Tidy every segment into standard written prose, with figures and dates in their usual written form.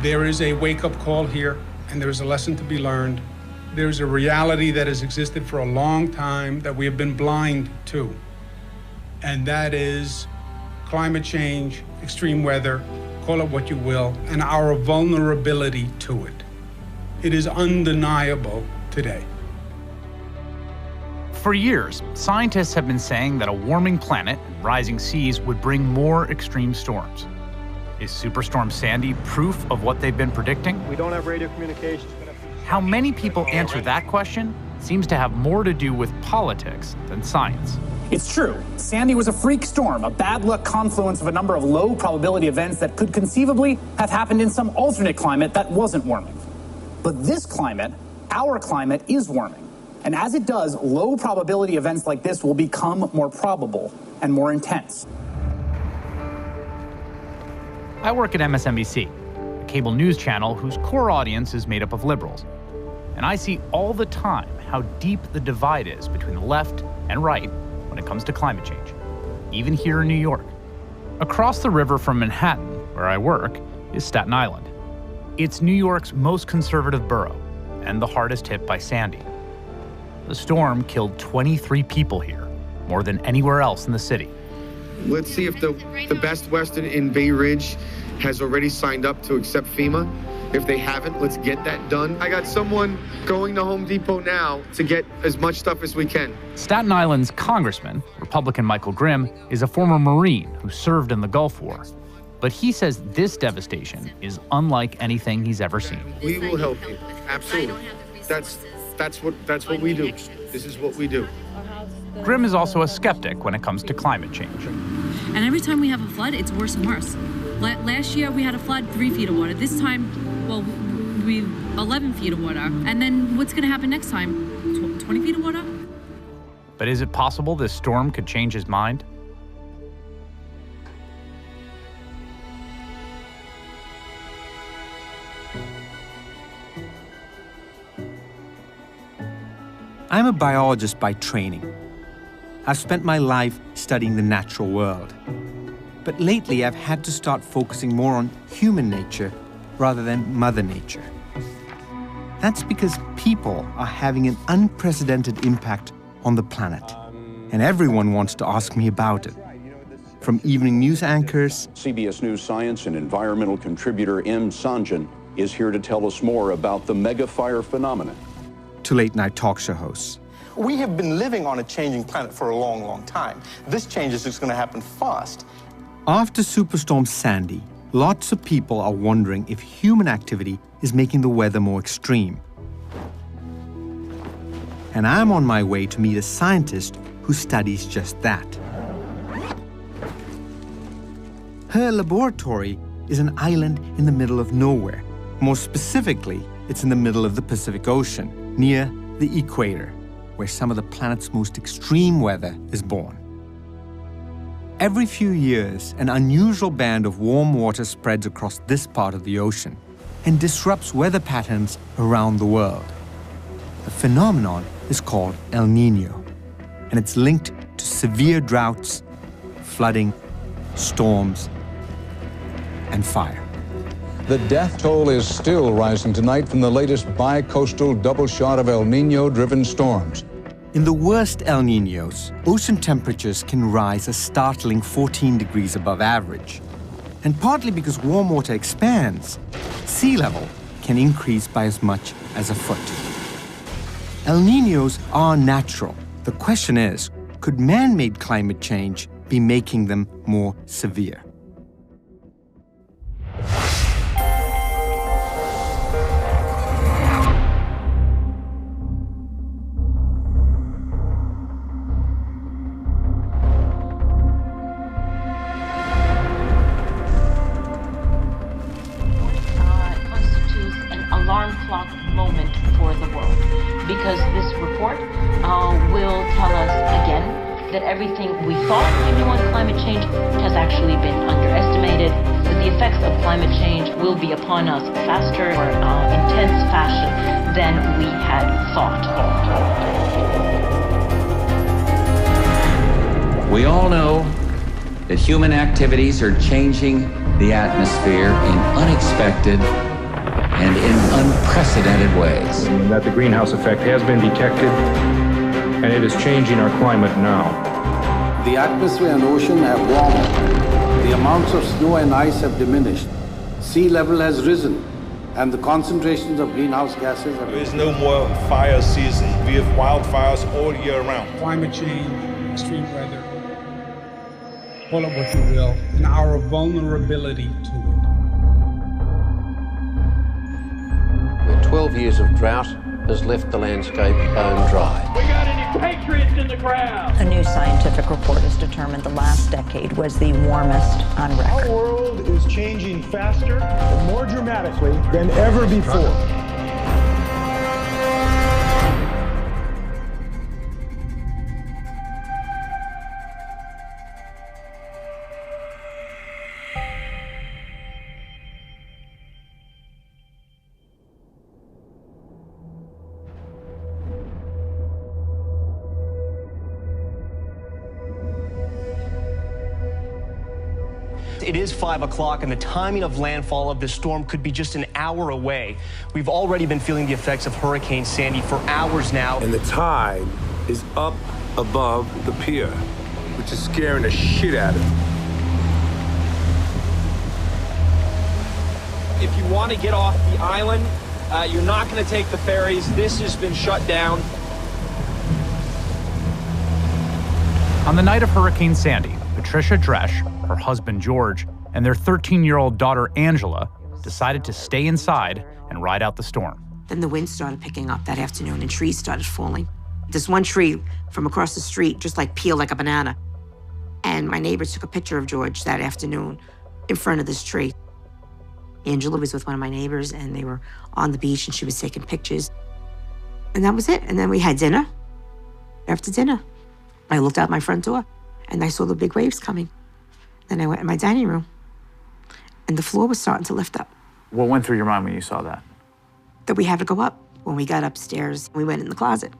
There is a wake-up call here, and there is a lesson to be learned. There's a reality that has existed for a long time that we have been blind to, and that is climate change, extreme weather, call it what you will, and our vulnerability to it. It is undeniable today. For years, scientists have been saying that a warming planet and rising seas would bring more extreme storms. Is Superstorm Sandy proof of what they've been predicting? We don't have radio communications. How many people answer that question seems to have more to do with politics than science. It's true. Sandy was a freak storm, a bad luck confluence of a number of low probability events that could conceivably have happened in some alternate climate that wasn't warming. But this climate, our climate, is warming. And as it does, low probability events like this will become more probable and more intense. I work at MSNBC, a cable news channel whose core audience is made up of liberals. And I see all the time how deep the divide is between the left and right when it comes to climate change, even here in New York. Across the river from Manhattan, where I work, is Staten Island. It's New York's most conservative borough and the hardest hit by Sandy. The storm killed 23 people here, more than anywhere else in the city. Let's see if the Best Western in Bay Ridge has already signed up to accept FEMA. If they haven't, let's get that done. I got someone going to Home Depot now to get as much stuff as we can. Staten Island's congressman, Republican Michael Grimm, is a former Marine who served in the Gulf War. But he says this devastation is unlike anything he's ever seen. We will help you, absolutely. That's what we do. This is what we do. Grimm is also a skeptic when it comes to climate change. And every time we have a flood, it's worse and worse. Last year we had a flood, 3 feet of water. This time, well, we 11 feet of water. And then what's going to happen next time? 20 feet of water? But is it possible this storm could change his mind? I'm a biologist by training. I've spent my life studying the natural world. But lately, I've had to start focusing more on human nature rather than Mother Nature. That's because people are having an unprecedented impact on the planet, and everyone wants to ask me about it. From evening news anchors, CBS News science and environmental contributor Sanjayan is here to tell us more about the mega fire phenomenon, to late-night talk show hosts. We have been living on a changing planet for a long, long time. This change is just going to happen fast. After Superstorm Sandy, lots of people are wondering if human activity is making the weather more extreme. And I'm on my way to meet a scientist who studies just that. Her laboratory is an island in the middle of nowhere. More specifically, it's in the middle of the Pacific Ocean, near the equator, where some of the planet's most extreme weather is born. Every few years, an unusual band of warm water spreads across this part of the ocean and disrupts weather patterns around the world. The phenomenon is called El Niño, and it's linked to severe droughts, flooding, storms, and fire. The death toll is still rising tonight from the latest bi-coastal double shot of El Niño-driven storms. In the worst El Niños, ocean temperatures can rise a startling 14 degrees above average. And partly because warm water expands, sea level can increase by as much as a foot. El Niños are natural. The question is, could man-made climate change be making them more severe? Everything we thought we knew on climate change has actually been underestimated, that the effects of climate change will be upon us faster or intense fashion than we had thought. We all know that human activities are changing the atmosphere in unexpected and in unprecedented ways. And that the greenhouse effect has been detected, and it is changing our climate now. The atmosphere and ocean have warmed. The amounts of snow and ice have diminished. Sea level has risen, and the concentrations of greenhouse gases have... There is no more fire season. We have wildfires all year round. Climate change, extreme weather, call it what you will, and our vulnerability to it. The 12 years of drought has left the landscape bone dry. We got any patriots in the crowd? A new scientific report has determined the last decade was the warmest on record. Our world is changing faster and more dramatically than ever before. It is 5 o'clock, and the timing of landfall of this storm could be just an hour away. We've already been feeling the effects of Hurricane Sandy for hours now. And the tide is up above the pier, which is scaring the shit out of me. If you want to get off the island, you're not going to take the ferries. This has been shut down. On the night of Hurricane Sandy, Patricia Dresch, her husband George, and their 13-year-old daughter Angela decided to stay inside and ride out the storm. Then the wind started picking up that afternoon and trees started falling. This one tree from across the street just like peeled like a banana. And my neighbors took a picture of George that afternoon in front of this tree. Angela was with one of my neighbors and they were on the beach and she was taking pictures. And that was it. And then we had dinner. After dinner, I looked out my front door and I saw the big waves coming. Then I went in my dining room, and the floor was starting to lift up. What went through your mind when you saw that? That we had to go up. When we got upstairs, we went in the closet.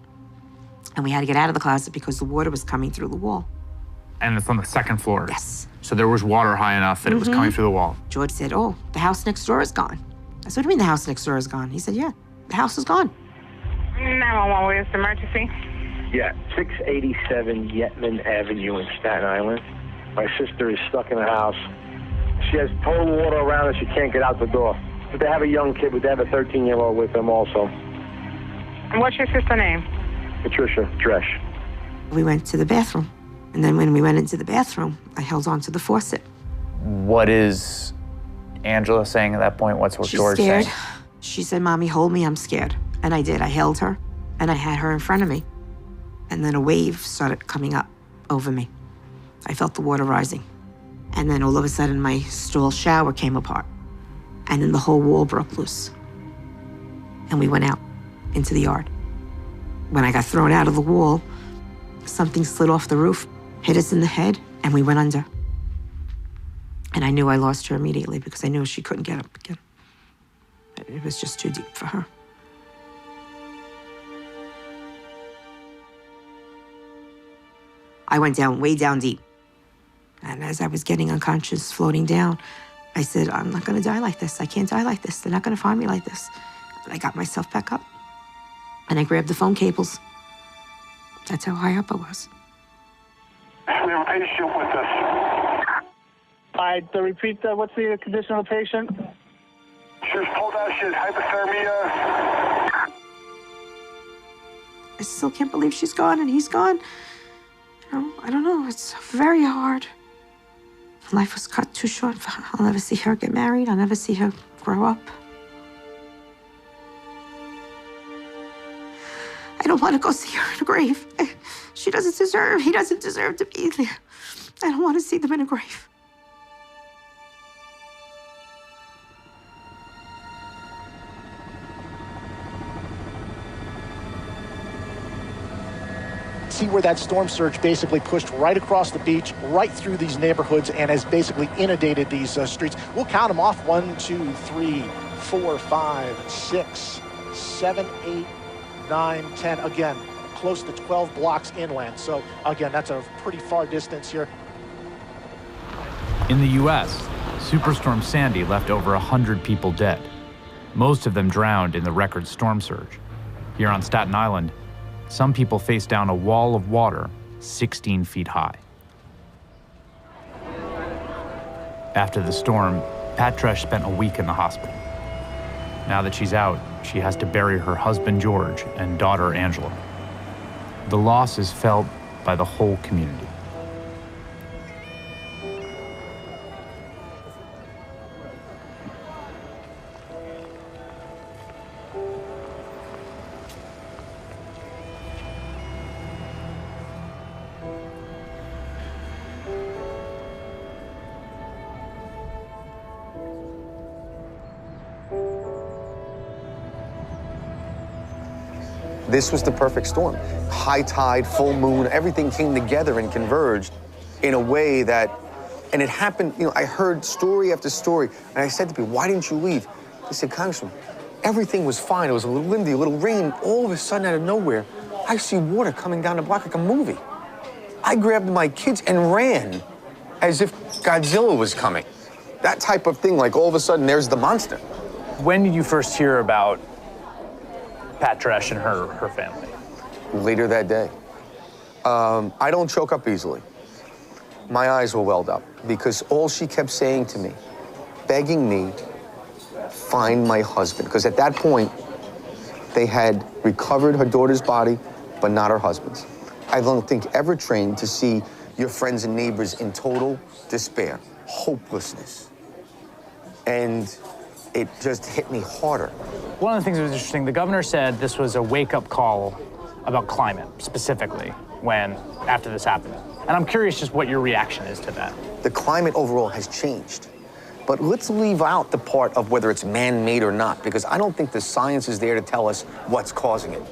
And we had to get out of the closet because the water was coming through the wall. And it's on the second floor? Yes. So there was water high enough that it was coming through the wall? George said, oh, the house next door is gone. I said, what do you mean the house next door is gone? He said, yeah, the house is gone. 911, what is the emergency? Yeah, 687 Yetman Avenue in Staten Island. My sister is stuck in the house. She has total water around her. She can't get out the door. But they have a young kid, but they have a 13-year-old with them also. And what's your sister's name? Patricia Dresch. We went to the bathroom. And then when we went into the bathroom, I held on to the faucet. What is Angela saying at that point? What's George saying? She's scared. She said, Mommy, hold me, I'm scared. And I did. I held her, and I had her in front of me. And then a wave started coming up over me. I felt the water rising. And then all of a sudden, my stall shower came apart. And then the whole wall broke loose. And we went out into the yard. When I got thrown out of the wall, something slid off the roof, hit us in the head, and we went under. And I knew I lost her immediately because I knew she couldn't get up again. It was just too deep for her. I went down, way down deep. And as I was getting unconscious, floating down, I said, I'm not gonna die like this. I can't die like this. They're not gonna find me like this. And I got myself back up. And I grabbed the phone cables. That's how high up I was. We have a patient with us. All right, so repeat that. What's the condition of the patient? She was pulled out. She has hypothermia. I still can't believe she's gone and he's gone. I don't know. It's very hard. Life was cut too short for her. I'll never see her get married. I'll never see her grow up. I don't want to go see her in a grave. He doesn't deserve to be there. I don't want to see them in a grave. See where that storm surge basically pushed right across the beach, right through these neighborhoods, and has basically inundated these streets. We'll count them off: 1, 2, 3, 4, 5, 6, 7, 8, 9, 10. Again, close to 12 blocks inland. So again, that's a pretty far distance here. In the U.S., Superstorm Sandy left over 100 people dead. Most of them drowned in the record storm surge. Here on Staten Island, some people faced down a wall of water 16 feet high. After the storm, Pat Tresh spent a week in the hospital. Now that she's out, she has to bury her husband George and daughter Angela. The loss is felt by the whole community. This was the perfect storm. High tide, full moon, everything came together and converged in a way that, and it happened, you know, I heard story after story, and I said to people, why didn't you leave? They said, Congressman, everything was fine. It was a little windy, a little rain. All of a sudden, out of nowhere, I see water coming down the block like a movie. I grabbed my kids and ran as if Godzilla was coming. That type of thing, like all of a sudden, there's the monster. When did you first hear about Pat Tresh and her family? Later that day. I don't choke up easily. My eyes were welled up because all she kept saying to me, begging me, find my husband. Because at that point, they had recovered her daughter's body, but not her husband's. I don't think ever trained to see your friends and neighbors in total despair, hopelessness. And it just hit me harder. One of the things that was interesting, the governor said this was a wake-up call about climate, specifically, after this happened. And I'm curious just what your reaction is to that. The climate overall has changed. But let's leave out the part of whether it's man-made or not, because I don't think the science is there to tell us what's causing it.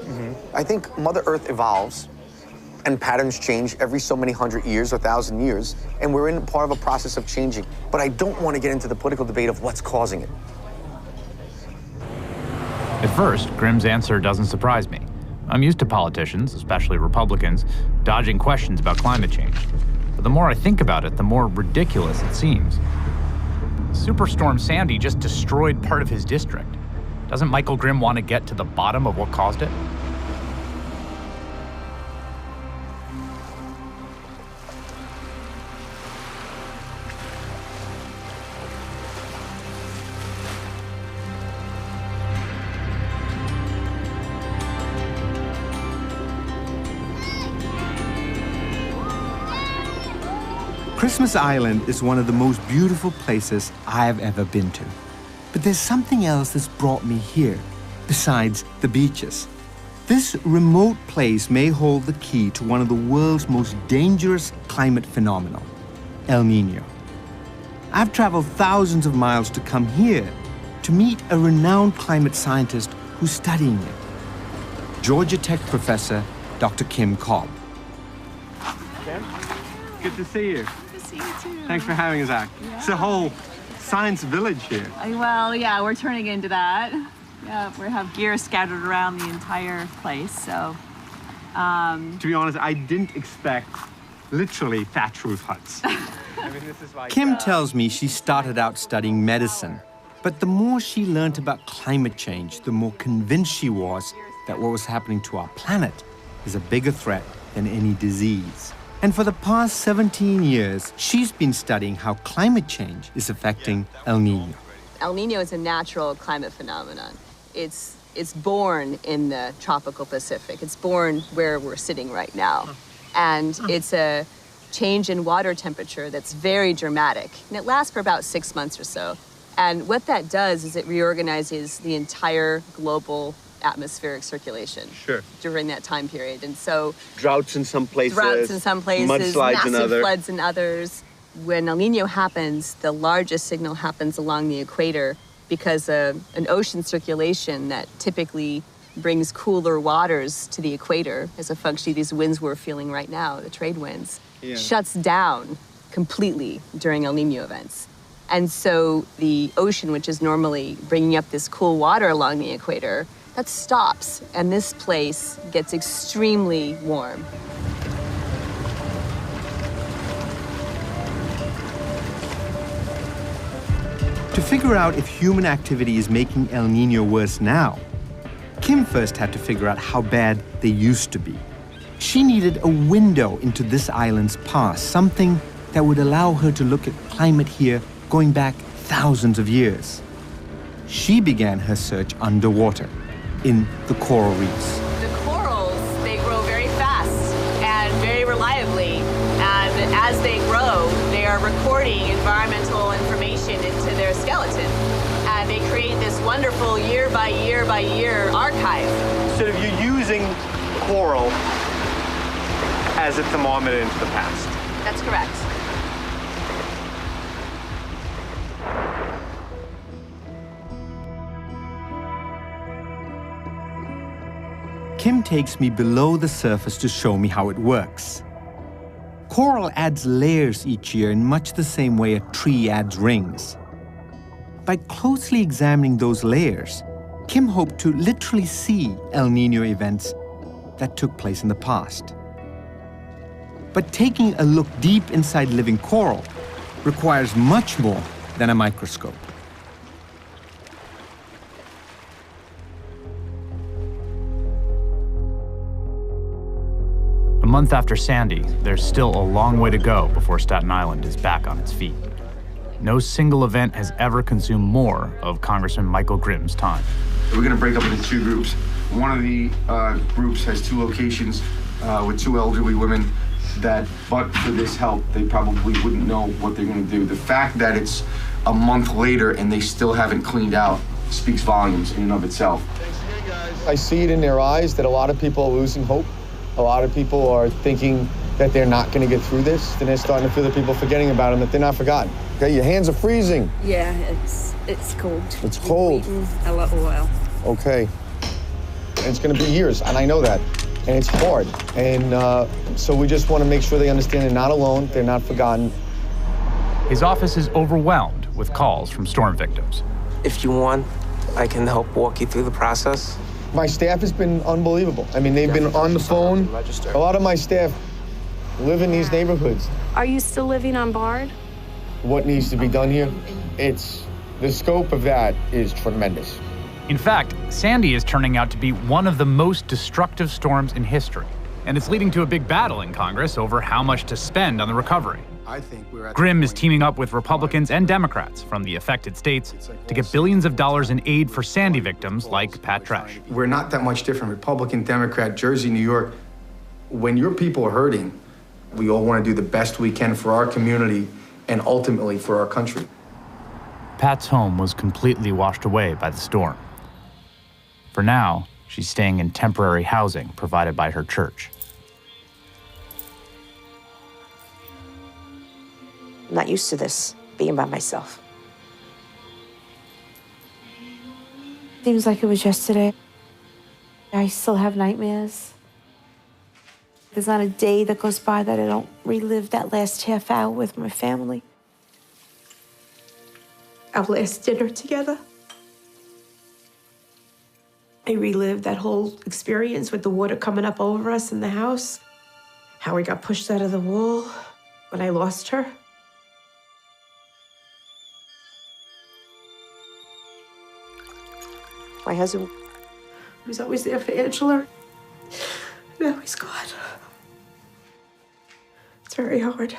I think Mother Earth evolves, and patterns change every so many 100 years or 1,000 years, and we're in part of a process of changing. But I don't want to get into the political debate of what's causing it. At first, Grimm's answer doesn't surprise me. I'm used to politicians, especially Republicans, dodging questions about climate change. But the more I think about it, the more ridiculous it seems. Superstorm Sandy just destroyed part of his district. Doesn't Michael Grimm want to get to the bottom of what caused it? Christmas Island is one of the most beautiful places I have ever been to. But there's something else that's brought me here, besides the beaches. This remote place may hold the key to one of the world's most dangerous climate phenomena, El Niño. I've traveled thousands of miles to come here to meet a renowned climate scientist who's studying it, Georgia Tech professor Dr. Kim Cobb. Good to see you. Good to see you too. Thanks for having us, Zach. Yeah. It's a whole science village here. Well, yeah, we're turning into that. Yeah, we have gear scattered around the entire place, so. To be honest, I didn't expect literally thatch roof huts. Kim tells me she started out studying medicine, but the more she learned about climate change, the more convinced she was that what was happening to our planet is a bigger threat than any disease. And for the past 17 years, she's been studying how climate change is affecting El Niño. El Niño is a natural climate phenomenon. It's born in the tropical Pacific. It's born where we're sitting right now. And it's a change in water temperature that's very dramatic. And it lasts for about 6 months or so. And what that does is it reorganizes the entire global atmospheric circulation during that time period. And so droughts in some places, mudslides in others, floods in others. When El Niño happens, the largest signal happens along the equator because an ocean circulation that typically brings cooler waters to the equator as a function of these winds we're feeling right now, the trade winds, shuts down completely during El Niño events. And so the ocean, which is normally bringing up this cool water along the equator, that stops, and this place gets extremely warm. To To figure out if human activity is making El Niño worse now, Kim first had to figure out how bad they used to be. She needed a window into this island's past, something that would allow her to look at climate here going back thousands of years. She began her search underwater, in the coral reefs. The corals, they grow very fast and very reliably, and as they grow, they are recording environmental information into their skeleton, and they create this wonderful year by year by year archive. So if you're using coral as a thermometer into the past. That's correct. Kim takes me below the surface to show me how it works. Coral adds layers each year in much the same way a tree adds rings. By closely examining those layers, Kim hoped to literally see El Niño events that took place in the past. But taking a look deep inside living coral requires much more than a microscope. A month after Sandy, there's still a long way to go before Staten Island is back on its feet. No single event has ever consumed more of Congressman Michael Grimm's time. We're going to break up into two groups. One of the groups has two locations with two elderly women that, but for this help, they probably wouldn't know what they're going to do. The fact that it's a month later and they still haven't cleaned out speaks volumes in and of itself. I see it in their eyes that a lot of people are losing hope. A lot of people are thinking that they're not going to get through this. Then they're starting to feel the people forgetting about them, that they're not forgotten. Okay, your hands are freezing. Yeah, it's cold. It's cold. A lot of oil. Okay. And it's going to be years, and I know that. And it's hard. And so we just want to make sure they understand they're not alone, they're not forgotten. His office is overwhelmed with calls from storm victims. If you want, I can help walk you through the process. My staff has been unbelievable. I mean, they've been on the phone. A lot of my staff live in these neighborhoods. Are you still living on Bard? What needs to be done here? The scope of that is tremendous. In fact, Sandy is turning out to be one of the most destructive storms in history, and it's leading to a big battle in Congress over how much to spend on the recovery. Grimm is teaming up with Republicans and Democrats from the affected states to get billions of dollars in aid for Sandy victims like Pat Tresh. We're not that much different. Republican, Democrat, Jersey, New York. When your people are hurting, we all want to do the best we can for our community and ultimately for our country. Pat's home was completely washed away by the storm. For now, she's staying in temporary housing provided by her church. I'm not used to this, being by myself. Seems like it was yesterday. I still have nightmares. There's not a day that goes by that I don't relive that last half hour with my family. Our last dinner together. I relived that whole experience with the water coming up over us in the house. How I got pushed out of the wall when I lost her. My husband was always there for Angela. Now he's gone. It's very hard.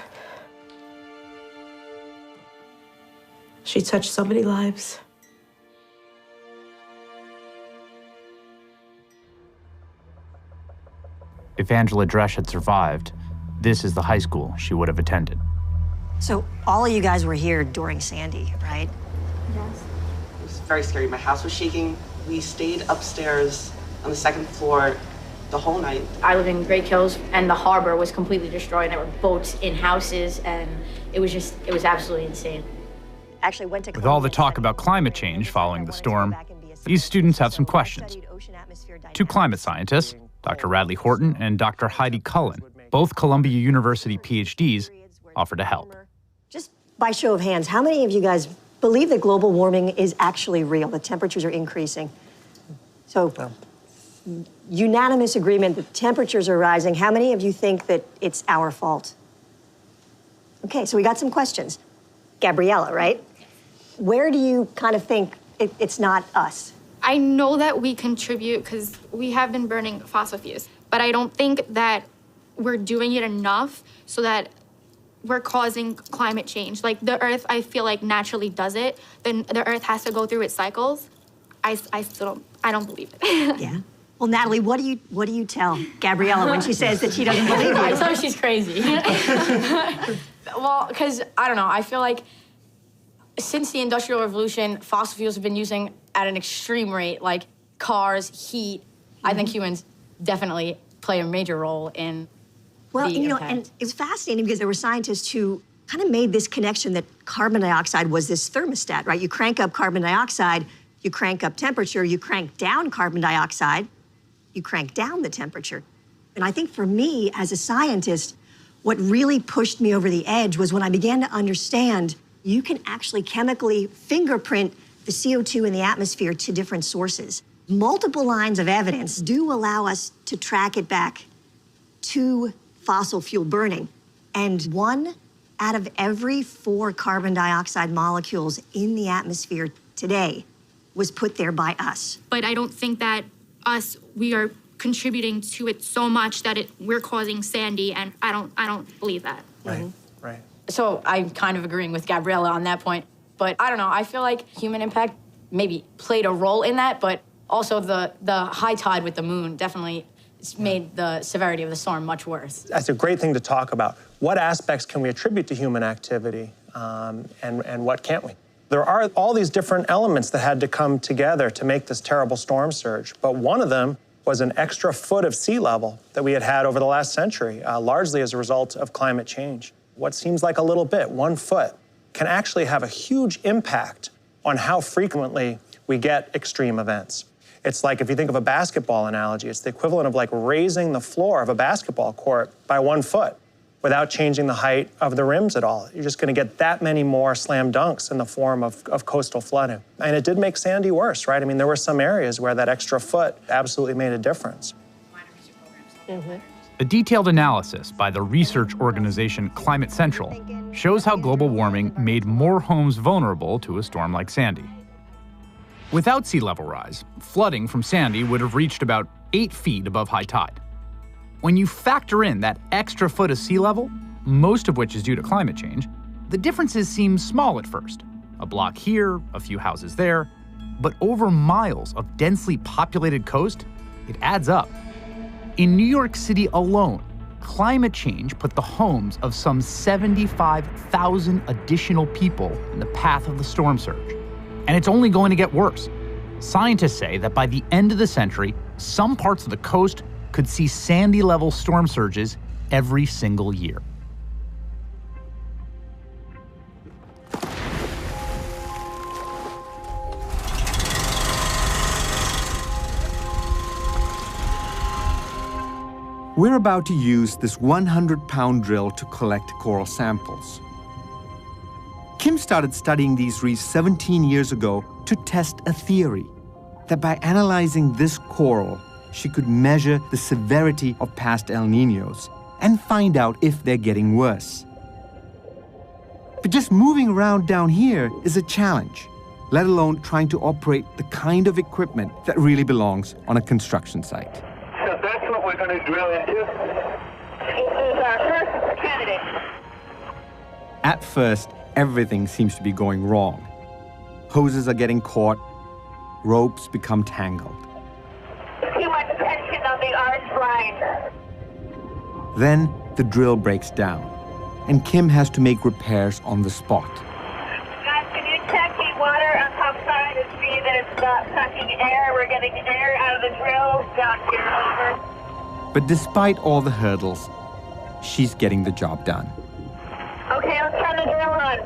She touched so many lives. If Angela Dresch had survived, this is the high school she would have attended. So all of you guys were here during Sandy, right? Yes. It was very scary. My house was shaking. We stayed upstairs on the second floor the whole night. I live in Great Kills, and the harbor was completely destroyed. There were boats in houses, and it was absolutely insane. Actually went to With all the talk about climate change following the storm, these students have some questions. Two climate scientists, Dr. Radley Horton and Dr. Heidi Cullen, both Columbia University PhDs, offer to help. Just by show of hands, how many of you guys believe that global warming is actually real, that temperatures are increasing? So, unanimous agreement that temperatures are rising. How many of you think that it's our fault? Okay, so we got some questions. Gabriella, right? Where do you kind of think it's not us? I know that we contribute because we have been burning fossil fuels, but I don't think that we're doing it enough so that we're causing climate change. Like the Earth, I feel like naturally does it. Then the Earth has to go through its cycles. I still don't believe it. Yeah. Well, Natalie, what do you tell Gabriella when she says that she doesn't believe you? I tell her she's crazy. Well, because I don't know. I feel like since the Industrial Revolution, fossil fuels have been using at an extreme rate, like cars, heat. I think humans definitely play a major role in the impact. And it was fascinating because there were scientists who kind of made this connection that carbon dioxide was this thermostat, right? You crank up carbon dioxide, you crank up temperature, you crank down carbon dioxide, you crank down the temperature. And I think for me, as a scientist, what really pushed me over the edge was when I began to understand you can actually chemically fingerprint the CO2 in the atmosphere to different sources. Multiple lines of evidence do allow us to track it back to fossil fuel burning. And 1 out of every 4 carbon dioxide molecules in the atmosphere today was put there by us. But I don't think that we are contributing to it so much that we're causing Sandy, and I don't believe that. Right, right. So I'm kind of agreeing with Gabriella on that point. But I don't know, I feel like human impact maybe played a role in that, but also the high tide with the moon definitely made the severity of the storm much worse. That's a great thing to talk about. What aspects can we attribute to human activity, and what can't we? There are all these different elements that had to come together to make this terrible storm surge, but one of them was an extra foot of sea level that we had over the last century, largely as a result of climate change. What seems like a little bit, 1 foot, can actually have a huge impact on how frequently we get extreme events. It's like, if you think of a basketball analogy, it's the equivalent of like raising the floor of a basketball court by 1 foot without changing the height of the rims at all. You're just gonna get that many more slam dunks in the form of coastal flooding. And it did make Sandy worse, right? I mean, there were some areas where that extra foot absolutely made a difference. A detailed analysis by the research organization Climate Central shows how global warming made more homes vulnerable to a storm like Sandy. Without sea level rise, flooding from Sandy would have reached about 8 feet above high tide. When you factor in that extra foot of sea level, most of which is due to climate change, the differences seem small at first. A block here, a few houses there, but over miles of densely populated coast, it adds up. In New York City alone, climate change put the homes of some 75,000 additional people in the path of the storm surge. And it's only going to get worse. Scientists say that by the end of the century, some parts of the coast could see Sandy-level storm surges every single year. We're about to use this 100-pound drill to collect coral samples. Kim started studying these reefs 17 years ago to test a theory that by analyzing this coral, she could measure the severity of past El Niños and find out if they're getting worse. But just moving around down here is a challenge, let alone trying to operate the kind of equipment that really belongs on a construction site. So that's what we're going to drill into. This is our first candidate. At first, everything seems to be going wrong. Hoses are getting caught, ropes become tangled. Too much tension on the orange line. Then the drill breaks down, and Kim has to make repairs on the spot. Guys, can you check the water on top side and see that it's not sucking air? We're getting air out of the drill down here. Over. But despite all the hurdles, she's getting the job done. Okay, let's turn the drill on.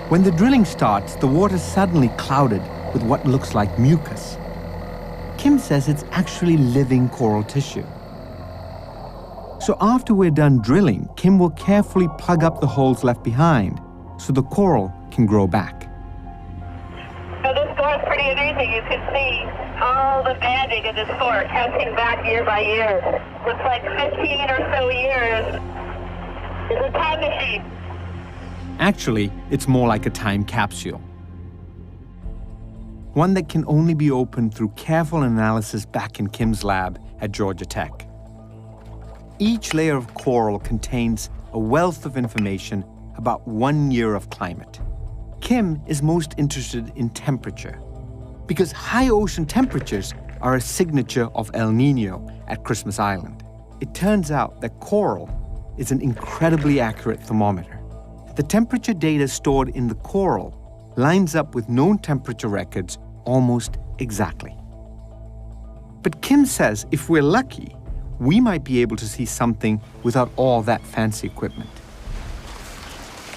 When the drilling starts, the water's suddenly clouded with what looks like mucus. Kim says it's actually living coral tissue. So after we're done drilling, Kim will carefully plug up the holes left behind so the coral can grow back. So this door is pretty amazing. You can see all the banding in this fort, counting back year by year. Looks like 15 or so years. It's a time machine. Actually, it's more like a time capsule. One that can only be opened through careful analysis back in Kim's lab at Georgia Tech. Each layer of coral contains a wealth of information about 1 year of climate. Kim is most interested in temperature, because high ocean temperatures are a signature of El Niño at Christmas Island. It turns out that coral is an incredibly accurate thermometer. The temperature data stored in the coral lines up with known temperature records almost exactly. But Kim says if we're lucky, we might be able to see something without all that fancy equipment.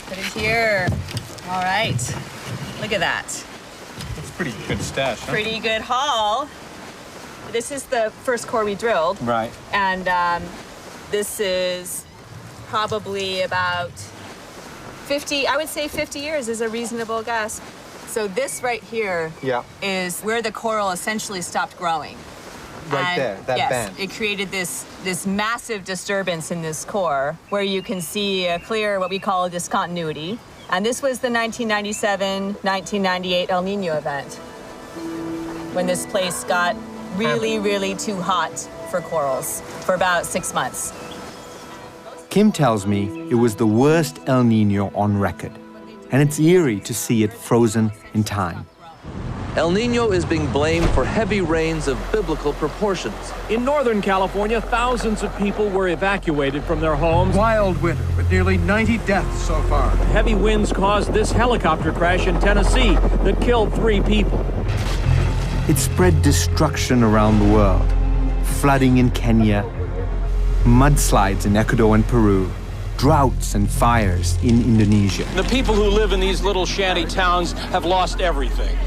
Put it here. All right. Look at that. That's pretty good stash, huh? Pretty good haul. This is the first core we drilled. Right. And this is probably about 50, I would say 50 years is a reasonable guess. So this right here is where the coral essentially stopped growing. Right there, that band. It created this massive disturbance in this core where you can see a clear, what we call a discontinuity. And this was the 1997-1998 El Nino event, when this place got really, really too hot for corals for about 6 months. Kim tells me it was the worst El Nino on record, and it's eerie to see it frozen in time. El Nino is being blamed for heavy rains of biblical proportions. In Northern California, thousands of people were evacuated from their homes. Wild winter with nearly 90 deaths so far. Heavy winds caused this helicopter crash in Tennessee that killed 3 people. It spread destruction around the world. Flooding in Kenya, mudslides in Ecuador and Peru, droughts and fires in Indonesia. The people who live in these little shanty towns have lost everything.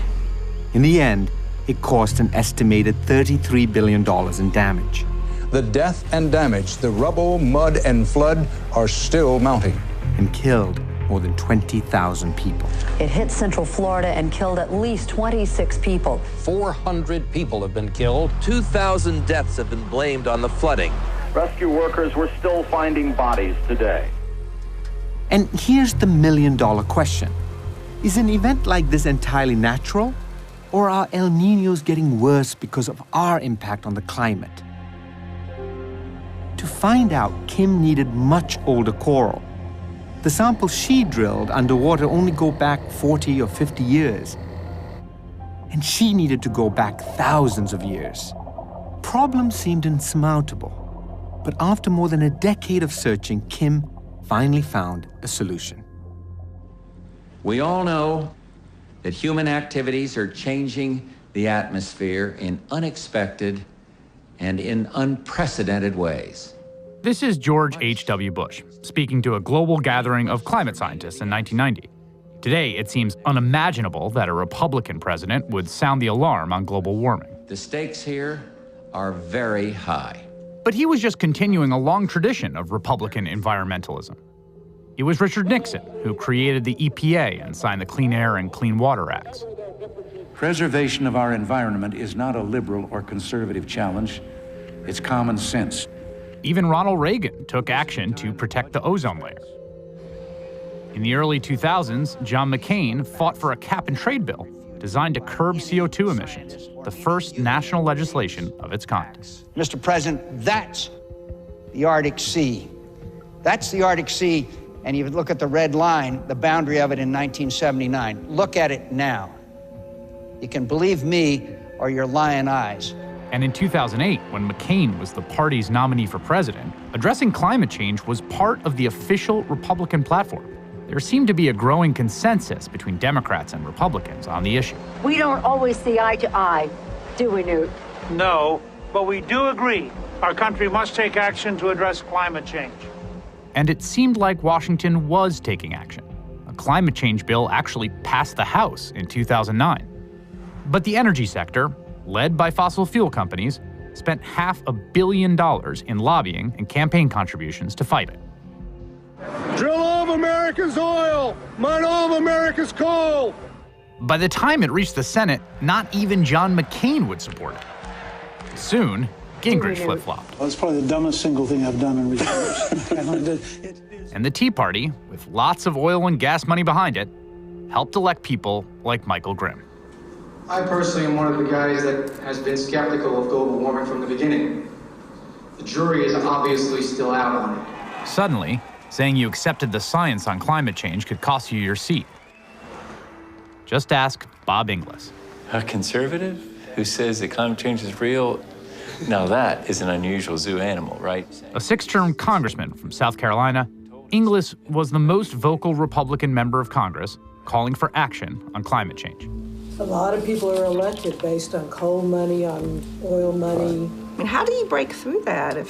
In the end, it cost an estimated $33 billion in damage. The death and damage, the rubble, mud, and flood are still mounting. And killed more than 20,000 people. It hit Central Florida and killed at least 26 people. 400 people have been killed. 2,000 deaths have been blamed on the flooding. Rescue workers were still finding bodies today. And here's the million-dollar question. Is an event like this entirely natural? Or are El Niños getting worse because of our impact on the climate? To find out, Kim needed much older coral. The samples she drilled underwater only go back 40 or 50 years. And she needed to go back thousands of years. Problems seemed insurmountable. But after more than a decade of searching, Kim finally found a solution. We all know that human activities are changing the atmosphere in unexpected and in unprecedented ways. This is George H.W. Bush, speaking to a global gathering of climate scientists in 1990. Today, it seems unimaginable that a Republican president would sound the alarm on global warming. The stakes here are very high. But he was just continuing a long tradition of Republican environmentalism. It was Richard Nixon who created the EPA and signed the Clean Air and Clean Water Acts. Preservation of our environment is not a liberal or conservative challenge. It's common sense. Even Ronald Reagan took action to protect the ozone layer. In the early 2000s, John McCain fought for a cap-and-trade bill designed to curb CO2 emissions, the first national legislation of its kind. Mr. President, that's the Arctic Sea. That's the Arctic Sea. And you look at the red line, the boundary of it in 1979. Look at it now. You can believe me or your lying eyes. And in 2008, when McCain was the party's nominee for president, addressing climate change was part of the official Republican platform. There seemed to be a growing consensus between Democrats and Republicans on the issue. We don't always see eye to eye, do we, Newt? No, but we do agree our country must take action to address climate change. And it seemed like Washington was taking action. A climate change bill actually passed the House in 2009. But the energy sector, led by fossil fuel companies, spent $500 million in lobbying and campaign contributions to fight it. Drill all of America's oil, mine all of America's coal. By the time it reached the Senate, not even John McCain would support it. Soon, Gingrich flip-flopped. Well, it's probably the dumbest single thing I've done in recent years. And the Tea Party, with lots of oil and gas money behind it, helped elect people like Michael Grimm. I personally am one of the guys that has been skeptical of global warming from the beginning. The jury is obviously still out on it. Suddenly, saying you accepted the science on climate change could cost you your seat. Just ask Bob Inglis. A conservative who says that climate change is real? Now that is an unusual zoo animal, right? A six-term congressman from South Carolina, Inglis was the most vocal Republican member of Congress calling for action on climate change. A lot of people are elected based on coal money, on oil money. And how do you break through that?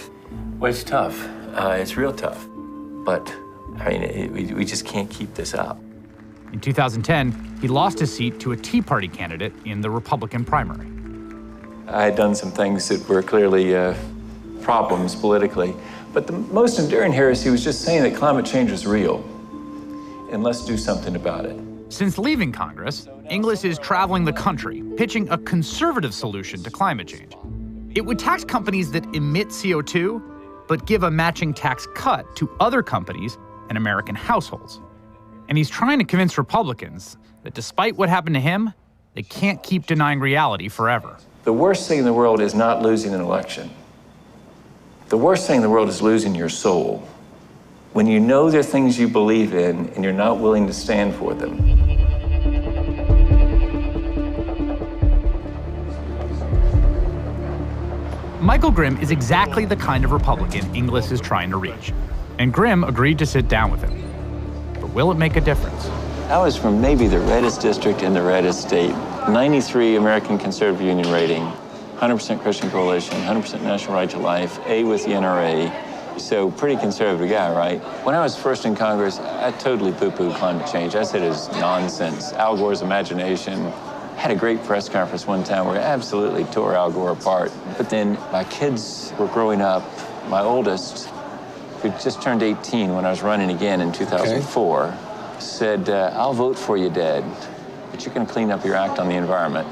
Well, it's tough. It's real tough. But, I mean, we just can't keep this up. In 2010, he lost his seat to a Tea Party candidate in the Republican primary. I had done some things that were clearly problems politically. But the most enduring here is he was just saying that climate change is real, and let's do something about it. Since leaving Congress, Inglis is traveling the country, pitching a conservative solution to climate change. It would tax companies that emit CO2, but give a matching tax cut to other companies and American households. And he's trying to convince Republicans that despite what happened to him, they can't keep denying reality forever. The worst thing in the world is not losing an election. The worst thing in the world is losing your soul. When you know there are things you believe in and you're not willing to stand for them. Michael Grimm is exactly the kind of Republican Inglis is trying to reach. And Grimm agreed to sit down with him. But will it make a difference? I was from maybe the reddest district in the reddest state. 93 American Conservative Union rating, 100% Christian Coalition, 100% National Right to Life, A with the NRA. So pretty conservative guy, right? When I was first in Congress, I totally poo-pooed climate change. I said it was nonsense, Al Gore's imagination. I had a great press conference one time where I absolutely tore Al Gore apart. But then my kids were growing up. My oldest, who just turned 18 when I was running again in 2004, said, I'll vote for you, Dad, but you're gonna clean up your act on the environment.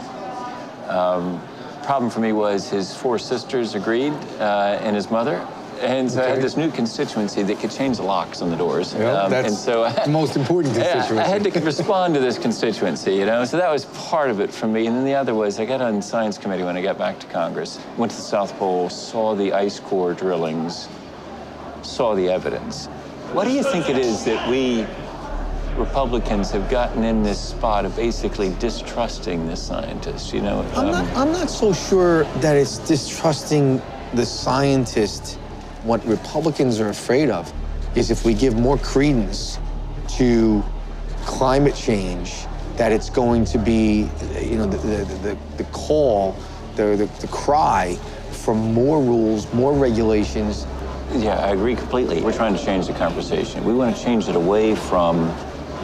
Problem for me was his 4 sisters agreed, and his mother. And so I had this new constituency that could change the locks on the doors. Well, that's and so the most important constituency. I had to respond to this constituency, you know? So that was part of it for me. And then the other was I got on science committee when I got back to Congress, went to the South Pole, saw the ice core drillings, saw the evidence. What do you think it is that we Republicans have gotten in this spot of basically distrusting the scientists, you know? I'm not so sure that it's distrusting the scientists. What Republicans are afraid of is if we give more credence to climate change, that it's going to be, you know, the call, the cry for more rules, more regulations. Yeah, I agree completely. We're trying to change the conversation. We want to change it away from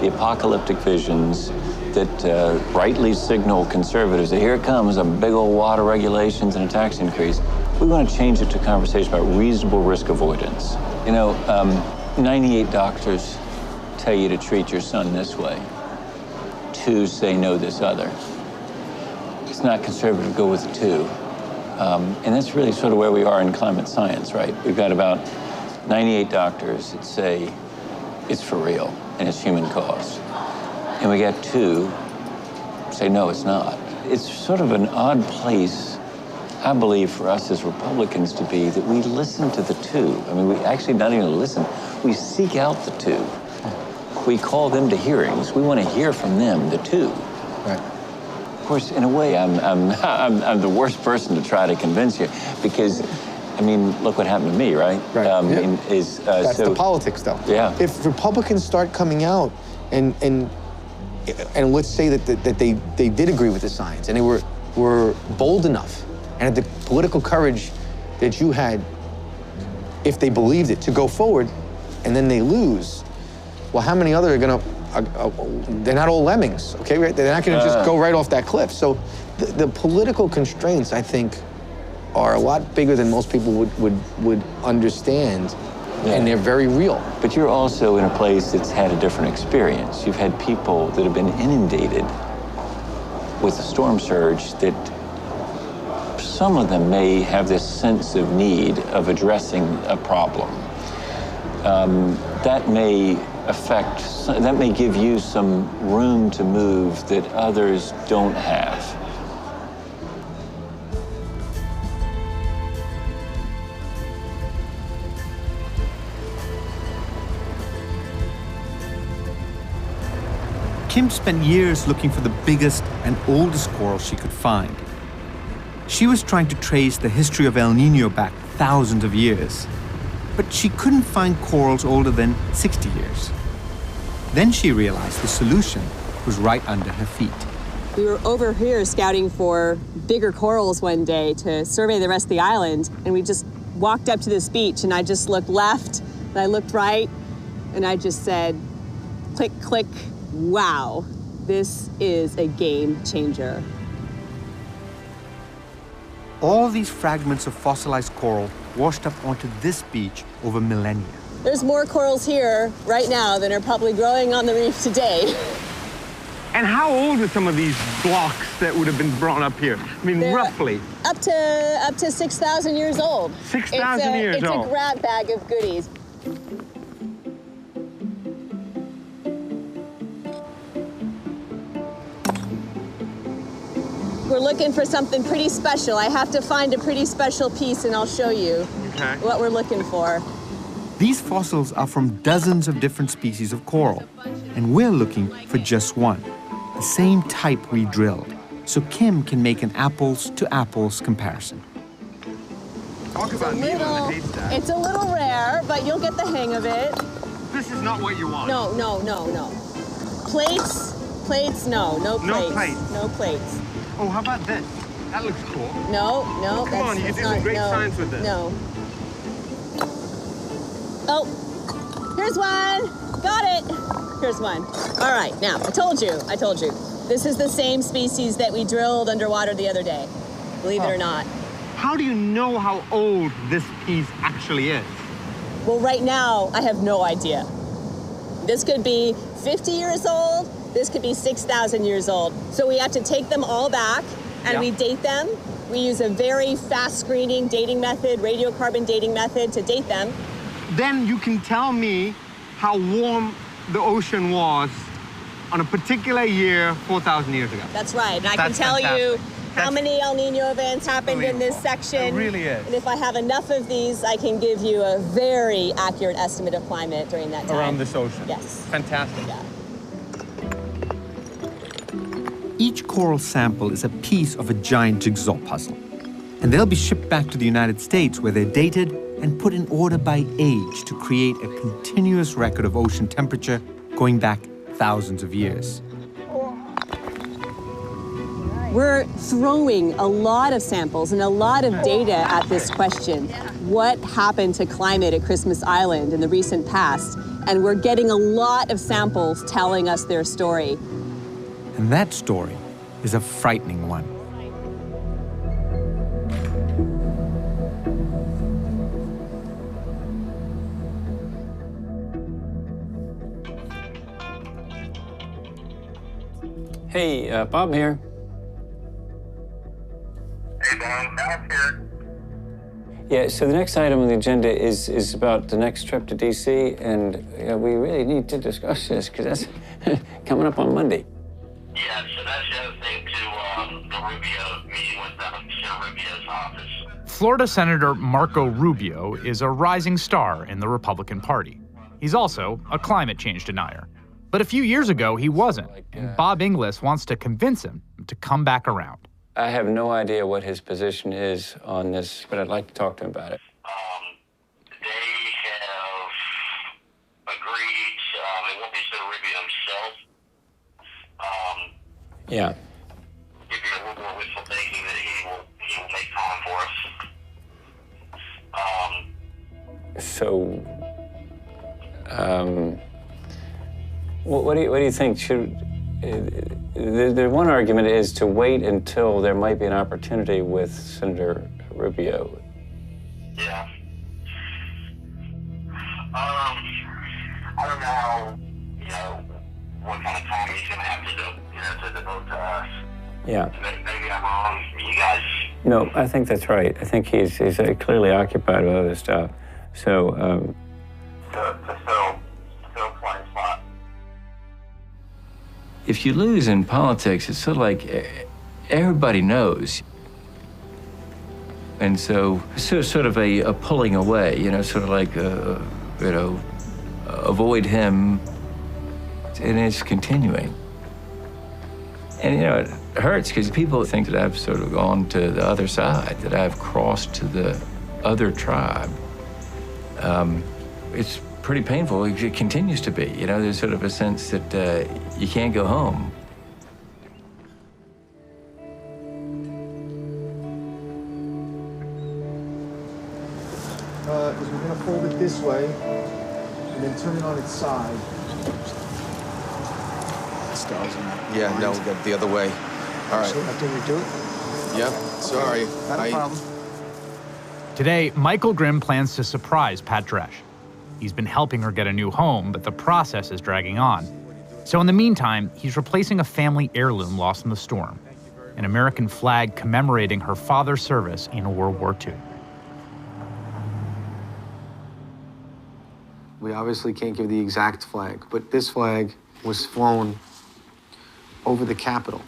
the apocalyptic visions that rightly signal conservatives that here it comes, a big old wad of regulations and a tax increase. We want to change it to a conversation about reasonable risk avoidance. You know, 98 doctors tell you to treat your son this way. 2 say no this other. It's not conservative to go with the 2. And that's really sort of where we are in climate science, right? We've got about 98 doctors that say it's for real and it's human caused. And we got 2 say no, it's not. It's sort of an odd place, I believe, for us as Republicans to be, that we listen to the 2. I mean, we actually not even listen. We seek out the 2. We call them to hearings. We want to hear from them, the 2. Right. Of course, in a way, I'm the worst person to try to convince you, because, I mean, look what happened to me, right? Right. Yeah. That's so, the politics, though. Yeah. If Republicans start coming out and let's say that they did agree with the science and they were bold enough and had the political courage that you had, if they believed it, to go forward, and then they lose, well, how many other are gonna, they're not all lemmings, okay? They're not gonna just go right off that cliff. So the political constraints, I think, are a lot bigger than most people would understand, and they're very real. But you're also in a place that's had a different experience. You've had people that have been inundated with the storm surge that some of them may have this sense of need of addressing a problem. That may give you some room to move that others don't have. Kim spent years looking for the biggest and oldest coral she could find. She was trying to trace the history of El Niño back thousands of years, but she couldn't find corals older than 60 years. Then she realized the solution was right under her feet. We were over here scouting for bigger corals one day to survey the rest of the island, and we just walked up to this beach, and I just looked left, and I looked right, and I just said, click, click, wow, this is a game changer. All these fragments of fossilized coral washed up onto this beach over millennia. There's more corals here right now than are probably growing on the reef today. And how old are some of these blocks that would have been brought up here? I mean, They're roughly. Up to 6,000 years old. 6,000 years old. It's a grab bag of goodies. We're looking for something pretty special. I have to find a pretty special piece, and I'll show you what we're looking for. These fossils are from dozens of different species of coral, and we're looking for just one, the same type we drilled, so Kim can make an apples-to-apples comparison. Talk about needle in a haystack. It's a little rare, but you'll get the hang of it. This is not what you want. No. Plates, no plates. No plates. No plates. Oh, how about this? That looks cool. No. Come on, you can do some great science with this. No. Oh, here's one. Got it. Here's one. All right, now, I told you. This is the same species that we drilled underwater the other day, believe it or not. How do you know how old this piece actually is? Well, right now, I have no idea. This could be 50 years old. This could be 6,000 years old. So we have to take them all back, and we date them. We use a very fast screening dating method, radiocarbon dating method, to date them. Then you can tell me how warm the ocean was on a particular year 4,000 years ago. That's right, and I can tell you how many El Niño events happened in this section. It really is. And if I have enough of these, I can give you a very accurate estimate of climate during that time. Around this ocean. Yes. Fantastic. Yeah. Each coral sample is a piece of a giant jigsaw puzzle, and they'll be shipped back to the United States where they're dated and put in order by age to create a continuous record of ocean temperature going back thousands of years. We're throwing a lot of samples and a lot of data at this question. What happened to climate at Christmas Island in the recent past? And we're getting a lot of samples telling us their story. And that story is a frightening one. Hey, Bob here. Hey, Bob, Bob's here. Yeah, so the next item on the agenda is about the next trip to D.C., and we really need to discuss this, because that's coming up on Monday. Yeah, so that's the other thing, too, the Rubio meeting with Senator Rubio's office. Florida Senator Marco Rubio is a rising star in the Republican Party. He's also a climate change denier. But a few years ago, he wasn't, and Bob Inglis wants to convince him to come back around. I have no idea what his position is on this, but I'd like to talk to him about it. They have agreed, it won't be Senator Rubio himself. Yeah. Give you a little more wishful thinking that he will make time for us. So, what do you think? The one argument is to wait until there might be an opportunity with Senator Rubio. Yeah. I don't know, what kind of time he's going to have to devote to us. Yeah. Maybe I'm wrong. You guys. No, I think that's right. I think he's clearly occupied with other stuff. So. The film playing spot. If you lose in politics, it's sort of like everybody knows. And so it's sort of a pulling away, you know, sort of like, you know, avoid him, and it's continuing. And, you know, it hurts because people think that I've sort of gone to the other side, that I've crossed to the other tribe. It's pretty painful. It continues to be. You know, there's sort of a sense that you can't go home. Is we're gonna fold it this way and then turn it on its side. Yeah, no, the other way. All right. So have to redo it? Yep, sorry. Not a problem. Today, Michael Grimm plans to surprise Pat Dresch. He's been helping her get a new home, but the process is dragging on. So in the meantime, he's replacing a family heirloom lost in the storm, an American flag commemorating her father's service in World War II. We obviously can't give the exact flag, but this flag was flown over the Capitol.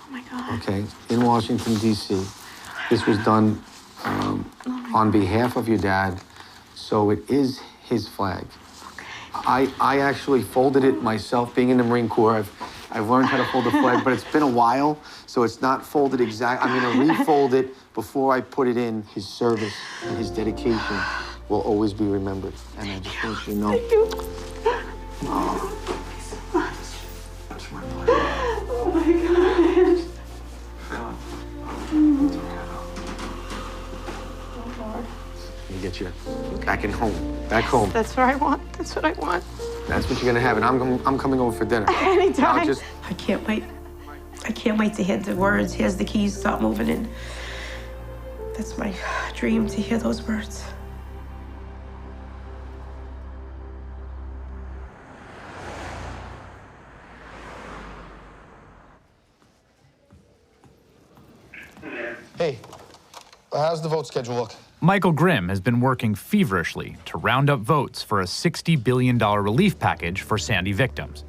Oh my God. Okay, in Washington, D.C. This was done on behalf of your dad, so it is his flag. Okay. I actually folded it myself, being in the Marine Corps. I've learned how to fold a flag, but it's been a while, so it's not folded exact. I'm gonna refold it before I put it in. His service and his dedication will always be remembered. And I just want you to know. Thank you. Oh, thank you so much. Oh my God. Let me get you back back home. That's what I want. That's what I want. That's what you're gonna have, and I'm coming over for dinner. Anytime. I can't wait. I can't wait to hear the words. Here's the keys, start moving in. That's my dream, to hear those words. Hey, how's the vote schedule look? Michael Grimm has been working feverishly to round up votes for a $60 billion relief package for Sandy victims.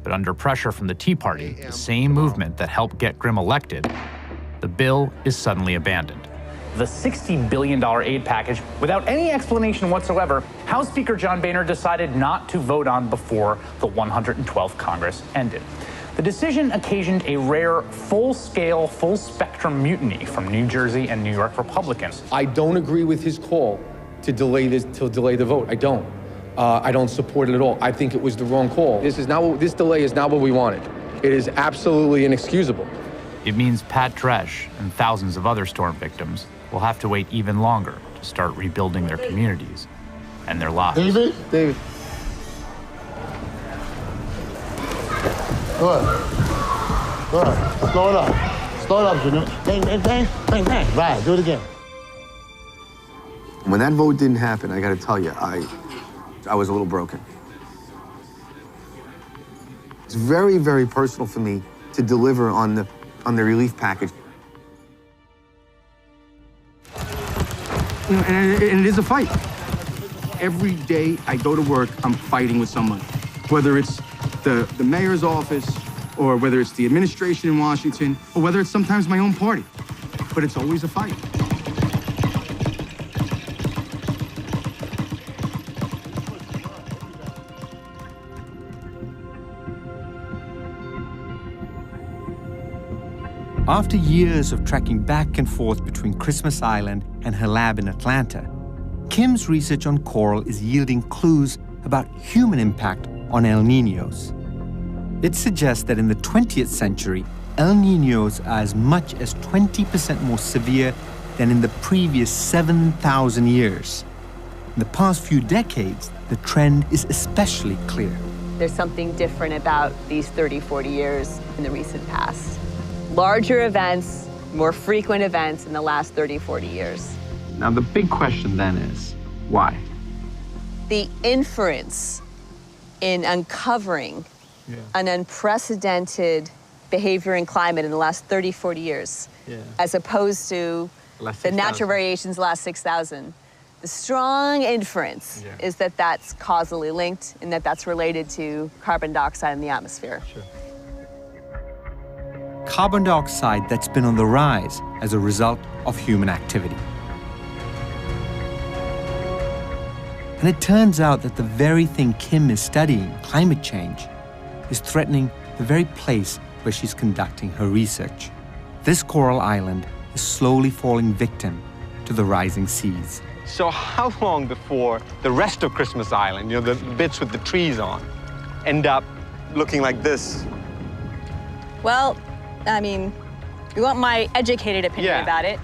But under pressure from the Tea Party, the same movement that helped get Grimm elected, the bill is suddenly abandoned. The $60 billion aid package, without any explanation whatsoever, House Speaker John Boehner decided not to vote on before the 112th Congress ended. The decision occasioned a rare full-scale, full-spectrum mutiny from New Jersey and New York Republicans. I don't agree with his call to delay the vote. I don't. I don't support it at all. I think it was the wrong call. This delay is not what we wanted. It is absolutely inexcusable. It means Pat Dresch and thousands of other storm victims will have to wait even longer to start rebuilding their communities and their lives. David. Good. Slow it up. Slow it up, Junior. Bang, bang, bang, bang, bang. Right, do it again. When that vote didn't happen, I gotta tell you, I was a little broken. It's very, very personal for me to deliver on the relief package. You know, and it is a fight. Every day I go to work, I'm fighting with someone, whether it's the mayor's office, or whether it's the administration in Washington, or whether it's sometimes my own party. But it's always a fight. After years of tracking back and forth between Christmas Island and her lab in Atlanta, Kim's research on coral is yielding clues about human impact on El Niños. It suggests that in the 20th century, El Niños are as much as 20% more severe than in the previous 7,000 years. In the past few decades, the trend is especially clear. There's something different about these 30, 40 years in the recent past. Larger events, more frequent events in the last 30, 40 years. Now, the big question then is, why? The inference in uncovering an unprecedented behavior and climate in the last 30, 40 years, as opposed to the natural variations the last 6,000. The strong inference is that that's causally linked and that that's related to carbon dioxide in the atmosphere. Carbon dioxide that's been on the rise as a result of human activity. And it turns out that the very thing Kim is studying, climate change, is threatening the very place where she's conducting her research. This coral island is slowly falling victim to the rising seas. So how long before the rest of Christmas Island, the bits with the trees on, end up looking like this? Well, I mean, you want my educated opinion about it.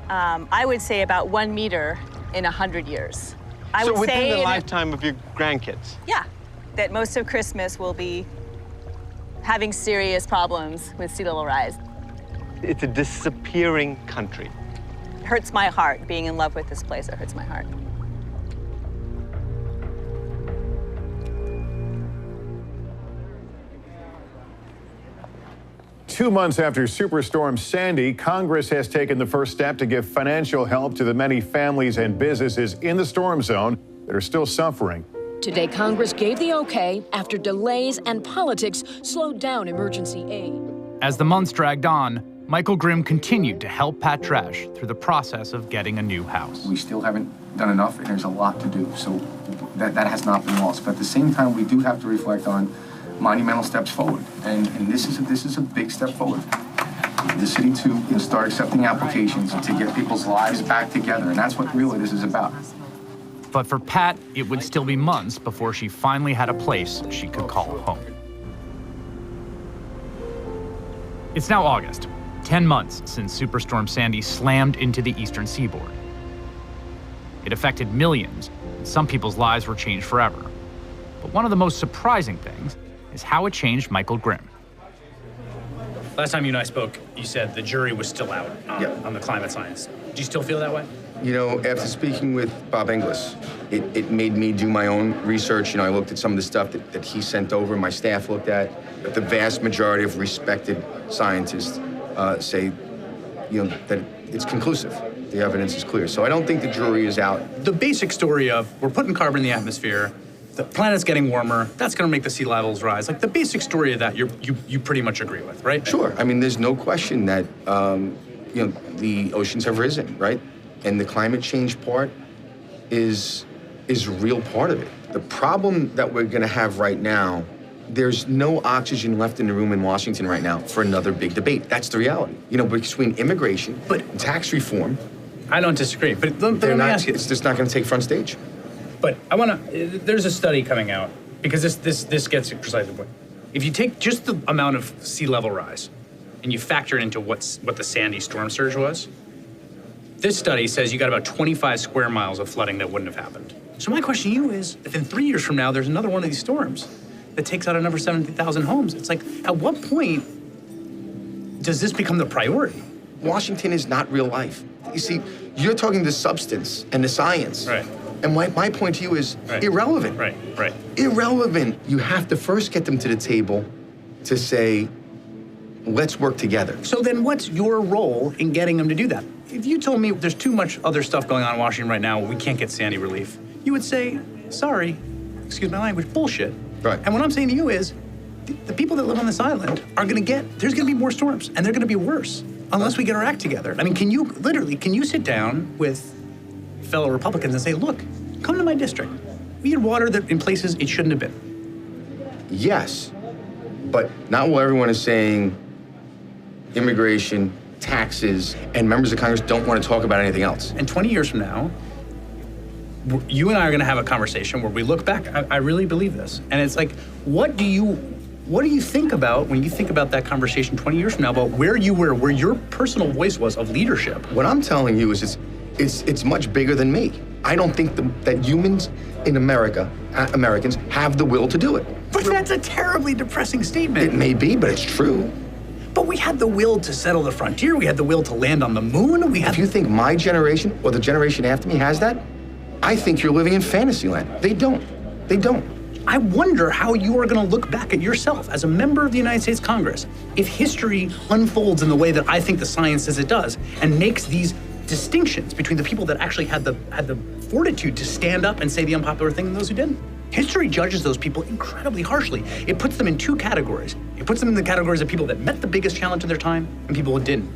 I would say about 1 meter in 100 years. So within the lifetime of your grandkids? Yeah, that most of Christmas will be having serious problems with sea level rise. It's a disappearing country. It hurts my heart, being in love with this place. It hurts my heart. Two months after Superstorm Sandy, Congress has taken the first step to give financial help to the many families and businesses in the storm zone that are still suffering. Today, Congress gave the okay after delays and politics slowed down emergency aid. As the months dragged on, Michael Grimm continued to help Pat Tresh through the process of getting a new house. We still haven't done enough, and there's a lot to do, so that has not been lost. But at the same time, we do have to reflect on monumental steps forward, and this is a big step forward. The city to start accepting applications to get people's lives back together, and that's what really this is about. But for Pat, it would still be months before she finally had a place she could call home. It's now August, 10 months since Superstorm Sandy slammed into the eastern seaboard. It affected millions, and some people's lives were changed forever. But one of the most surprising things is how it changed Michael Grimm. Last time you and I spoke, you said the jury was still out on the climate science. Do you still feel that way? After speaking with Bob Inglis, it made me do my own research. I looked at some of the stuff that he sent over, my staff looked at. But the vast majority of respected scientists say, that it's conclusive. The evidence is clear. So I don't think the jury is out. The basic story of we're putting carbon in the atmosphere, the planet's getting warmer, that's gonna make the sea levels rise. Like the basic story of that, you pretty much agree with, right? Sure. I mean, there's no question that, the oceans have risen, right? And the climate change part is a real part of it. The problem that we're gonna have right now, there's no oxygen left in the room in Washington right now for another big debate. That's the reality. Between immigration, and tax reform. I don't disagree, but let me ask you. It's just not gonna take front stage. But there's a study coming out, because this gets precisely the point. If you take just the amount of sea level rise and you factor it into what the Sandy storm surge was, this study says you got about 25 square miles of flooding that wouldn't have happened. So my question to you is, if in 3 years from now there's another one of these storms that takes out another 70,000 homes, it's like, at what point does this become the priority? Washington is not real life. You see, you're talking the substance and the science. Right. And my point to you is irrelevant. Right. Irrelevant. You have to first get them to the table to say, let's work together. So then what's your role in getting them to do that? If you told me there's too much other stuff going on in Washington right now, we can't get Sandy relief, you would say, sorry, excuse my language, bullshit. Right. And what I'm saying to you is, the people that live on this island are there's gonna be more storms, and they're gonna be worse, unless we get our act together. I mean, can you sit down with fellow Republicans and say, look, come to my district. We had water that in places it shouldn't have been. Yes, but not while everyone is saying immigration, taxes, and members of Congress don't want to talk about anything else. And 20 years from now, you and I are going to have a conversation where we look back. I really believe this. And it's like, what do you think about when you think about that conversation 20 years from now about where you were, where your personal voice was of leadership? What I'm telling you is it's much bigger than me. I don't think that humans in America, Americans, have the will to do it. But that's a terribly depressing statement. It may be, but it's true. But we had the will to settle the frontier. We had the will to land on the moon. If you think my generation or the generation after me has that, I think you're living in fantasy land. They don't. I wonder how you are going to look back at yourself as a member of the United States Congress if history unfolds in the way that I think the science says it does and makes these distinctions between the people that actually had the fortitude to stand up and say the unpopular thing and those who didn't. History judges those people incredibly harshly. It puts them in two categories. It puts them in the categories of people that met the biggest challenge of their time and people who didn't.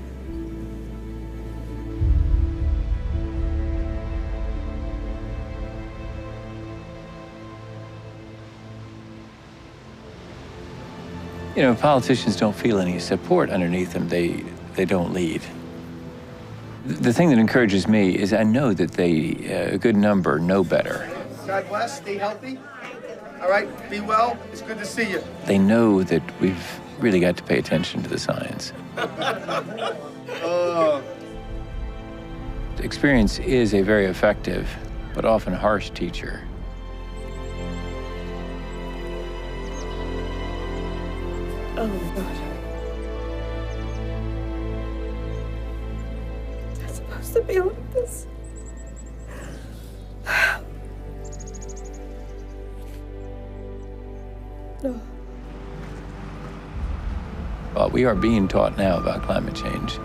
You know, politicians don't feel any support underneath them. They don't lead. The thing that encourages me is I know that a good number know better. God bless, stay healthy. All right, be well, it's good to see you. They know that we've really got to pay attention to the science. Experience is a very effective, but often harsh teacher. Oh my God. It's supposed to be like this. No. Well, we are being taught now about climate change.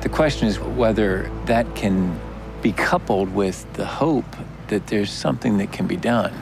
The question is whether that can be coupled with the hope that there's something that can be done.